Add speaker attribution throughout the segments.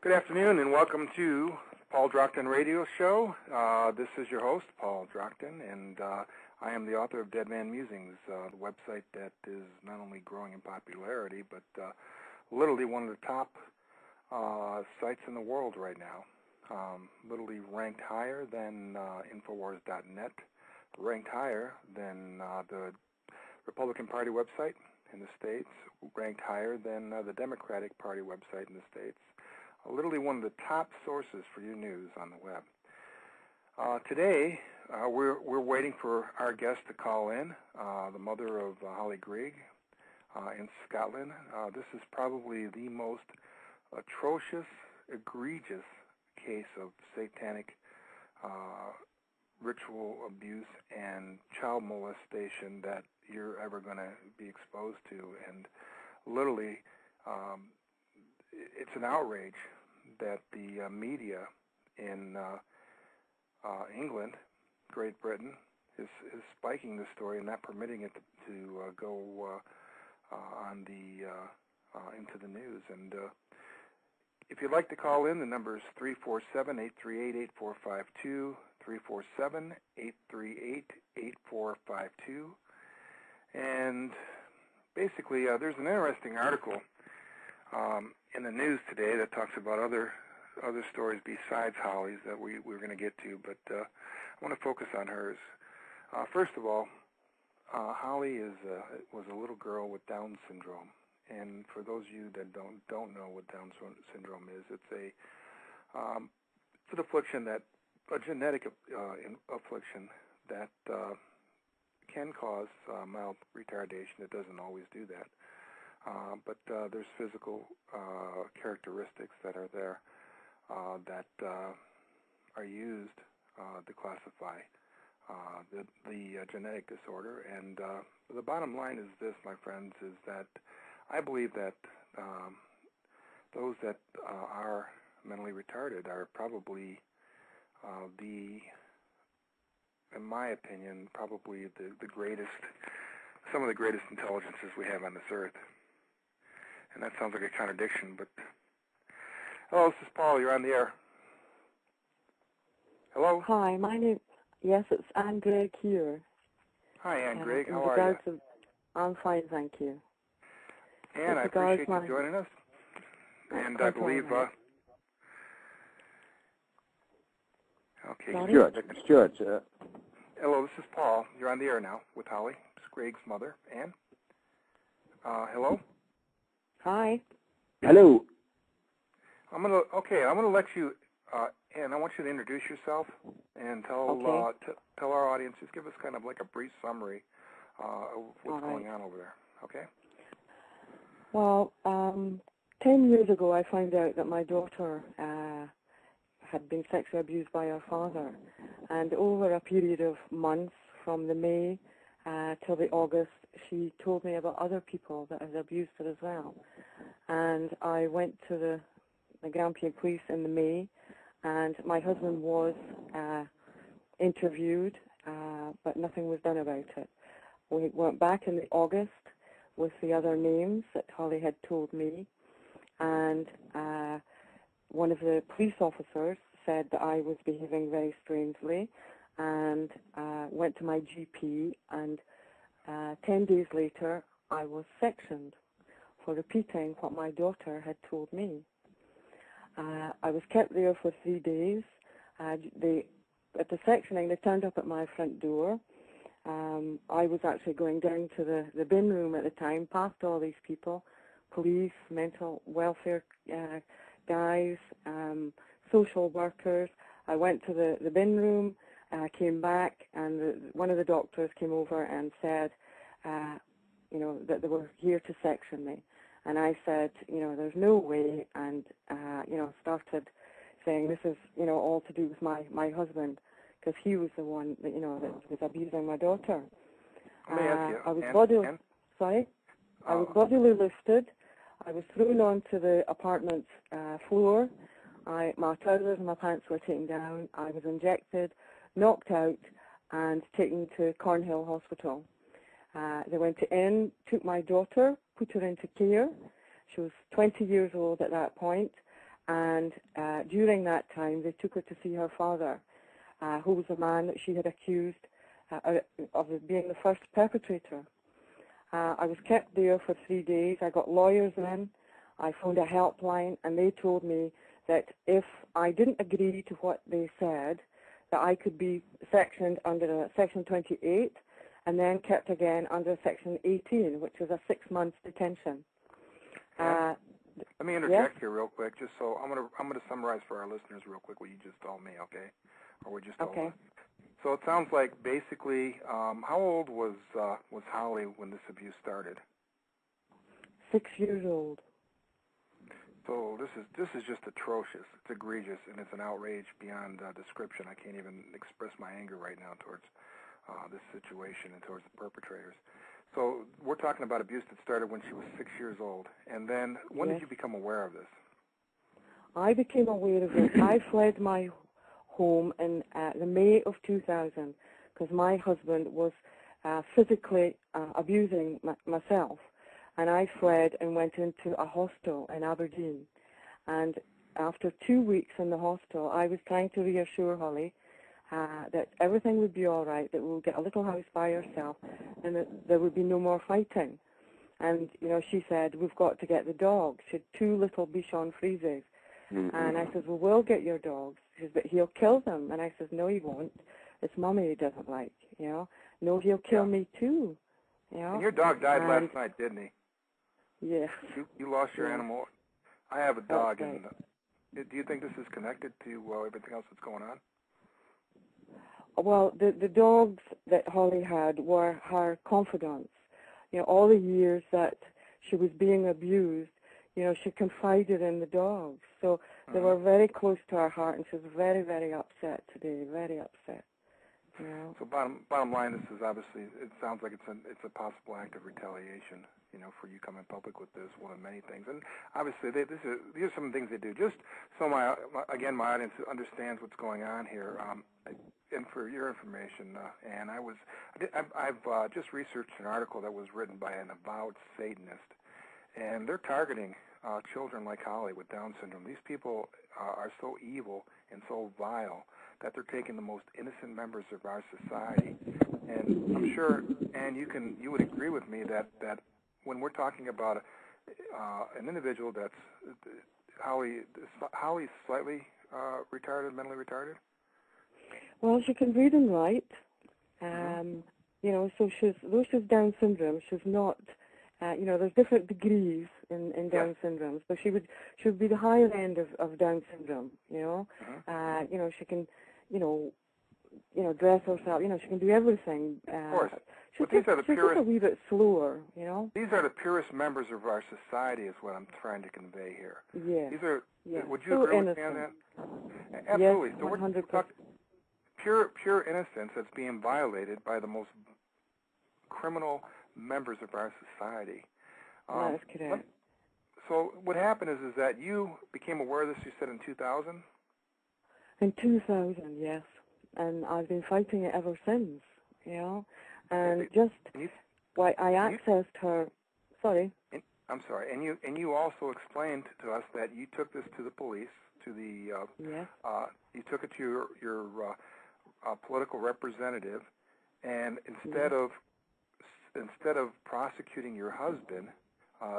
Speaker 1: Good afternoon and welcome to Paul Drockton Radio Show. This is your host, Paul Drockton, and I am the author of Dead Man Musings, the website that is not only growing in popularity, but literally one of the top sites in the world right now. Literally ranked higher than Infowars.net, ranked higher than the Republican Party website in the States, ranked higher than the Democratic Party website in the States. Literally one of the top sources for your news on the web. Today, we're waiting for our guest to call in, the mother of Holly Greig in Scotland. This is probably the most atrocious, egregious case of satanic ritual abuse and child molestation that you're ever going to be exposed to. And literally, it's an outrage that the media in England, Great Britain, is spiking the story and not permitting it to go on the into the news. And if you'd like to call in, the number is 347-838-8452, 347-838-8452. And basically, there's an interesting article in the news today that talks about other stories besides Holly's that we're going to get to, but I want to focus on hers. First of all, Holly was a little girl with Down syndrome, and for those of you that don't know what Down syndrome is, it's an affliction a genetic affliction that can cause mild retardation. It doesn't always do that. But there's physical characteristics that are there that are used to classify the genetic disorder. And the bottom line is this, my friends, is that I believe that those that are mentally retarded are probably in my opinion, probably the greatest, some of the greatest intelligences we have on this earth. And that sounds like a contradiction, but... Hello, this is Paul. You're on the air. Hello?
Speaker 2: Hi, my name... Yes, it's Anne Greig here.
Speaker 1: Hi, Anne Greig. How are you?
Speaker 2: I'm fine, thank you.
Speaker 1: Anne, I appreciate you joining us. And I believe... Okay.
Speaker 3: Stuart.
Speaker 1: Hello, this is Paul. You're on the air now with Holly. It's Greig's mother. Anne? Hello?
Speaker 2: Hi.
Speaker 3: Hello.
Speaker 1: I'm gonna let you, and I want you to introduce yourself and tell our audience. Just give us kind of like a brief summary of what's going on over there. Okay.
Speaker 2: Well, 10 years ago, I found out that my daughter had been sexually abused by her father, and over a period of months, from the May till the August, she told me about other people that had abused her as well. And I went to the Grampian police in the May, and my husband was interviewed, but nothing was done about it. We went back in the August with the other names that Holly had told me, and one of the police officers said that I was behaving very strangely, and went to my GP, and 10 days later, I was sectioned for repeating what my daughter had told me. I was kept there for 3 days. At the sectioning, they turned up at my front door. I was actually going down to the bin room at the time, past all these people, police, mental welfare guys, social workers. I went to the bin room, came back, and one of the doctors came over and said, that they were here to section me. And I said, there's no way, and, started saying this is, all to do with my husband, because he was the one that, that was abusing my daughter.
Speaker 1: Let me ask you,
Speaker 2: I was bodily lifted. I was thrown onto the apartment floor. My trousers and my pants were taken down. I was injected, knocked out, and taken to Cornhill Hospital. They went in, took my daughter, put her into care. She was 20 years old at that point, And during that time, they took her to see her father, who was a man that she had accused of being the first perpetrator. I was kept there for 3 days. I got lawyers in. I phoned a helpline, and they told me that if I didn't agree to what they said, that I could be sectioned under Section 28 and then kept again under Section 18, which is a 6-month detention.
Speaker 1: Let me interject here real quick, just so I'm gonna summarize for our listeners real quick what you just told me, okay? Or what you just told us. So it sounds like basically, how old was Holly when this abuse started?
Speaker 2: 6 years old.
Speaker 1: So this is just atrocious. It's egregious, and it's an outrage beyond description. I can't even express my anger right now towards this situation and towards the perpetrators. So we're talking about abuse that started when she was 6 years old. And then when did you become aware of this?
Speaker 2: I became aware of it. I fled my home in the May of 2000 because my husband was physically abusing myself. And I fled and went into a hostel in Aberdeen. And after 2 weeks in the hostel, I was trying to reassure Holly that everything would be all right, that we'll get a little house by herself, and that there would be no more fighting. And, you know, she said, we've got to get the dogs. She had 2 little Bichon Frises. And I said, well, we'll get your dogs. She says, but he'll kill them. And I said, no, he won't. It's Mommy he doesn't like, you know. No, he'll kill me too, you know.
Speaker 1: And your dog died last night, didn't he?
Speaker 2: Yes.
Speaker 1: You lost your animal. I have a dog, and do you think this is connected to everything else that's going on?
Speaker 2: Well, the dogs that Holly had were her confidants. You know, all the years that she was being abused, you know, she confided in the dogs. So they were very close to her heart, and she was very, very upset today, very upset. You know? So
Speaker 1: bottom line, this is obviously, it sounds like it's a possible act of retaliation, you know, for you coming public with this, one of many things. And obviously, these are some things they do. Just so my audience understands what's going on here. And for your information, Ann, I've just researched an article that was written by an avowed Satanist, and they're targeting children like Holly with Down syndrome. These people are so evil and so vile that they're taking the most innocent members of our society. And I'm sure, Ann, you would agree with me that when we're talking about an individual that's Holly's slightly retarded, mentally retarded.
Speaker 2: Well, she can read and write. You know, so though she's Down syndrome, she's not. You know, there's different degrees in Down syndrome. So she would be the higher end of Down syndrome. You know, you know, she can, you know, dress herself. You know, she can do everything.
Speaker 1: Of course.
Speaker 2: She's just a wee bit slower. You know.
Speaker 1: These are the purest members of our society, is what I'm trying to convey here.
Speaker 2: Yeah.
Speaker 1: These are.
Speaker 2: Yeah.
Speaker 1: Would you
Speaker 2: so
Speaker 1: agree
Speaker 2: innocent.
Speaker 1: with me on that? Absolutely.
Speaker 2: Yes,
Speaker 1: so
Speaker 2: 100%.
Speaker 1: we're talking pure innocence that's being violated by the most criminal members of our society.
Speaker 2: That is correct.
Speaker 1: So what happened is that you became aware of this, you said, in 2000?
Speaker 2: In 2000, yes. And I've been fighting it ever since, you know. And I accessed her. Sorry.
Speaker 1: I'm sorry. And you also explained to us that you took this to the police, to the you took it to your political representative, and instead of prosecuting your husband,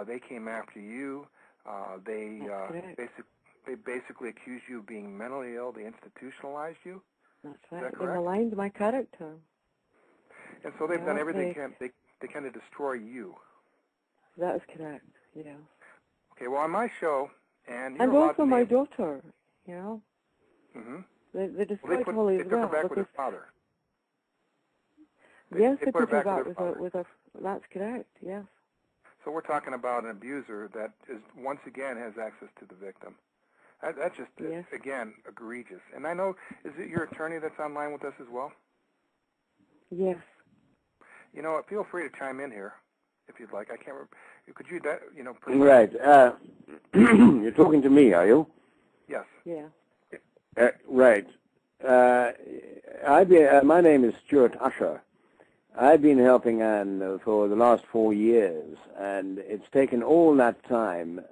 Speaker 1: they came after you. They basically accused you of being mentally ill. They institutionalized you.
Speaker 2: That's right.
Speaker 1: Is that correct?
Speaker 2: They maligned my character.
Speaker 1: And so they've done everything they kind of destroy you.
Speaker 2: That is correct. Yeah.
Speaker 1: Okay. Well, on my show, and
Speaker 2: also my daughter. You know.
Speaker 1: Mm-hmm.
Speaker 2: They destroyed Holly as well.
Speaker 1: They took her back with her father.
Speaker 2: Yes, they
Speaker 1: put
Speaker 2: took her
Speaker 1: back
Speaker 2: back with her. That's correct. Yes.
Speaker 1: So we're talking about an abuser that is once again has access to the victim. That's just again egregious. And I know, is it your attorney that's online with us as well?
Speaker 2: Yes.
Speaker 1: You know, feel free to chime in here if you'd like. I can't remember. Could you,
Speaker 3: Right. You're talking to me, are you?
Speaker 1: Yes.
Speaker 2: Yeah.
Speaker 3: Right. My name is Stuart Usher. I've been helping Anne for the last 4 years, and it's taken all that time